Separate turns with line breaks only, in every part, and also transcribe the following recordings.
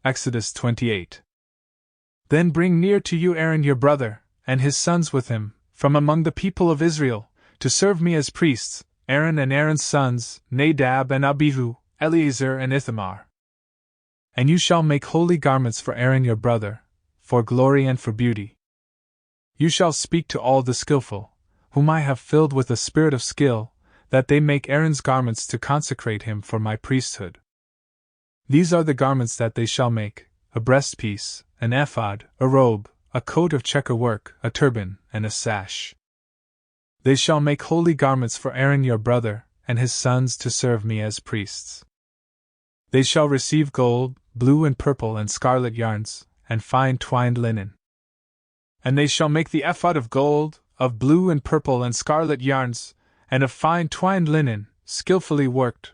Exodus 28. Then bring near to you Aaron your brother, and his sons with him, from among the people of Israel, to serve me as priests, Aaron and Aaron's sons, Nadab and Abihu, Eleazar and Ithamar. And you shall make holy garments for Aaron your brother, for glory and for beauty. You shall speak to all the skillful, whom I have filled with a spirit of skill, that they make Aaron's garments to consecrate him for my priesthood. These are the garments that they shall make: a breastpiece, an ephod, a robe, a coat of checker work, a turban, and a sash. They shall make holy garments for Aaron your brother, and his sons to serve me as priests. They shall receive gold, blue and purple and scarlet yarns, and fine twined linen. And they shall make the ephod of gold, of blue and purple and scarlet yarns, and of fine twined linen, skillfully worked.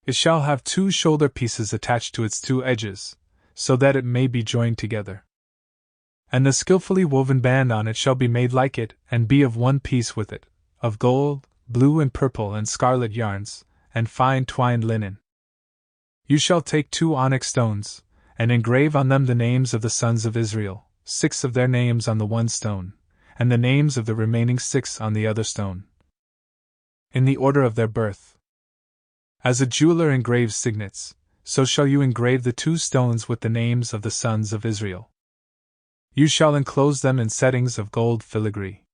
It shall have 2 shoulder pieces attached to its 2 edges, so that it may be joined together. And the skillfully woven band on it shall be made like it, and be of one piece with it, of gold, blue and purple and scarlet yarns, and fine twined linen. You shall take 2 onyx stones, and engrave on them the names of the sons of Israel, 6 of their names on the one stone, and the names of the remaining 6 on the other stone, in the order of their birth. As a jeweler engraves signets, so shall you engrave the 2 stones with the names of the sons of Israel. You shall enclose them in settings of gold filigree.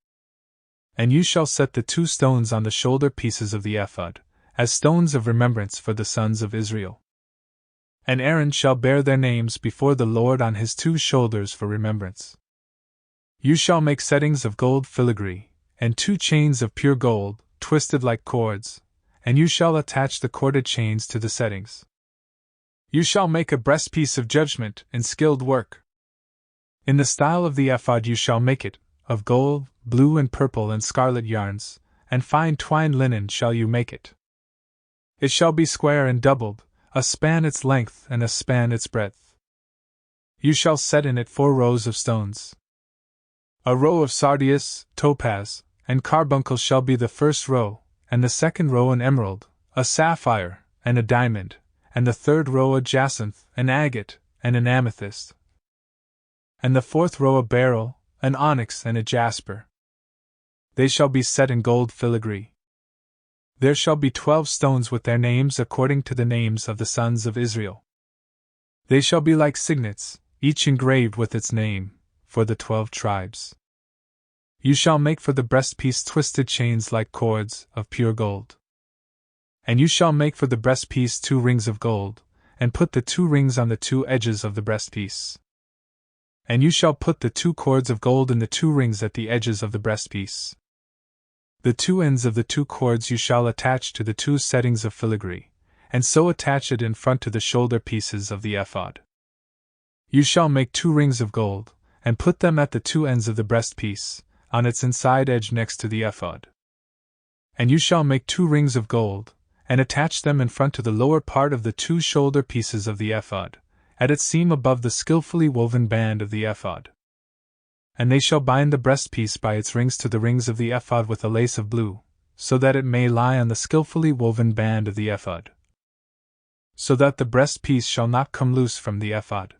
And you shall set the 2 stones on the shoulder pieces of the ephod, as stones of remembrance for the sons of Israel. And Aaron shall bear their names before the Lord on his 2 shoulders for remembrance. You shall make settings of gold filigree, and 2 chains of pure gold, twisted like cords, and you shall attach the corded chains to the settings. You shall make a breastpiece of judgment in skilled work. In the style of the ephod you shall make it, of gold, blue and purple and scarlet yarns, and fine twined linen shall you make it. It shall be square and doubled, a span its length and a span its breadth. You shall set in it 4 rows of stones. A row of sardius, topaz, and carbuncle shall be the first row, and the second row an emerald, a sapphire, and a diamond, and the third row a jacinth, an agate, and an amethyst, and the 4th row a beryl, an onyx, and a jasper. They shall be set in gold filigree. There shall be 12 stones with their names according to the names of the sons of Israel. They shall be like signets, each engraved with its name, for the 12 tribes. You shall make for the breastpiece twisted chains like cords, of pure gold. And you shall make for the breastpiece 2 rings of gold, and put the 2 rings on the 2 edges of the breastpiece. And you shall put the 2 cords of gold in the 2 rings at the edges of the breastpiece. The 2 ends of the 2 cords you shall attach to the 2 settings of filigree, and so attach it in front to the shoulder pieces of the ephod. You shall make 2 rings of gold, and put them at the 2 ends of the breastpiece, on its inside edge next to the ephod. And you shall make 2 rings of gold, and attach them in front to the lower part of the 2 shoulder pieces of the ephod, at its seam above the skillfully woven band of the ephod. And they shall bind the breastpiece by its rings to the rings of the ephod with a lace of blue, so that it may lie on the skillfully woven band of the ephod, so that the breastpiece shall not come loose from the ephod.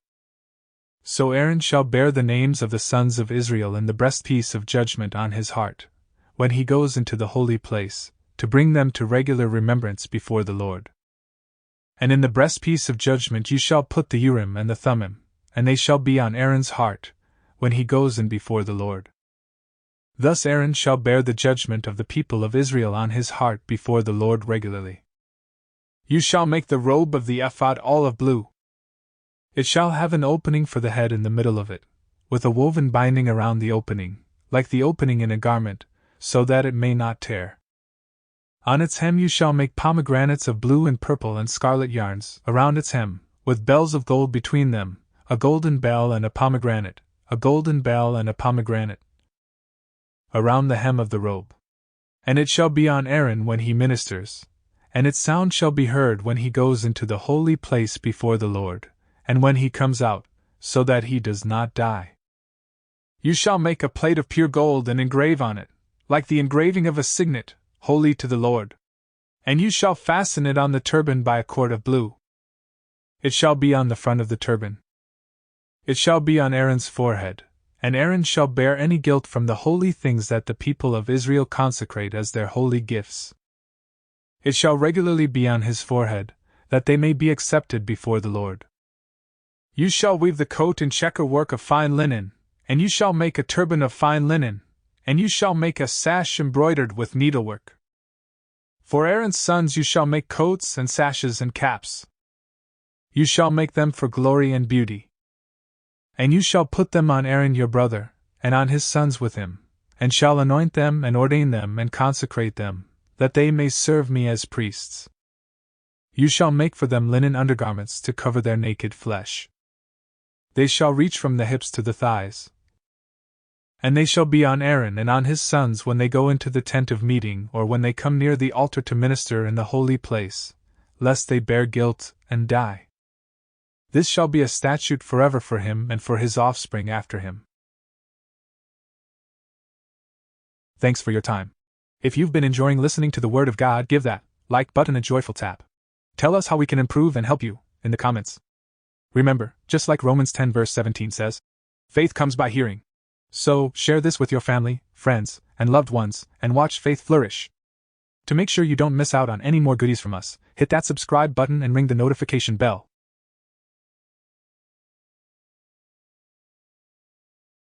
So Aaron shall bear the names of the sons of Israel in the breastpiece of judgment on his heart, when he goes into the holy place, to bring them to regular remembrance before the Lord. And in the breastpiece of judgment you shall put the Urim and the Thummim, and they shall be on Aaron's heart, when he goes in before the Lord. Thus Aaron shall bear the judgment of the people of Israel on his heart before the Lord regularly. You shall make the robe of the ephod all of blue. It shall have an opening for the head in the middle of it, with a woven binding around the opening, like the opening in a garment, so that it may not tear. On its hem you shall make pomegranates of blue and purple and scarlet yarns around its hem, with bells of gold between them, a golden bell and a pomegranate, a golden bell and a pomegranate, around the hem of the robe. And it shall be on Aaron when he ministers, and its sound shall be heard when he goes into the holy place before the Lord, and when he comes out, so that he does not die. You shall make a plate of pure gold and engrave on it, like the engraving of a signet, holy to the Lord. And you shall fasten it on the turban by a cord of blue. It shall be on the front of the turban. It shall be on Aaron's forehead, and Aaron shall bear any guilt from the holy things that the people of Israel consecrate as their holy gifts. It shall regularly be on his forehead, that they may be accepted before the Lord. You shall weave the coat in checker work of fine linen, and you shall make a turban of fine linen, and you shall make a sash embroidered with needlework. For Aaron's sons you shall make coats and sashes and caps. You shall make them for glory and beauty. And you shall put them on Aaron your brother, and on his sons with him, and shall anoint them and ordain them and consecrate them, that they may serve me as priests. You shall make for them linen undergarments to cover their naked flesh. They shall reach from the hips to the thighs. And they shall be on Aaron and on his sons when they go into the tent of meeting or when they come near the altar to minister in the holy place, lest they bear guilt and die. This shall be a statute forever for him and for his offspring after him. Thanks for your time. If you've been enjoying listening to the Word of God, give that like button a joyful tap. Tell us how we can improve and help you in the comments. Remember, just like Romans 10 verse 17 says, faith comes by hearing. So, share this with your family, friends, and loved ones, and watch faith flourish. To make sure you don't miss out on any more goodies from us, hit that subscribe button and ring the notification bell.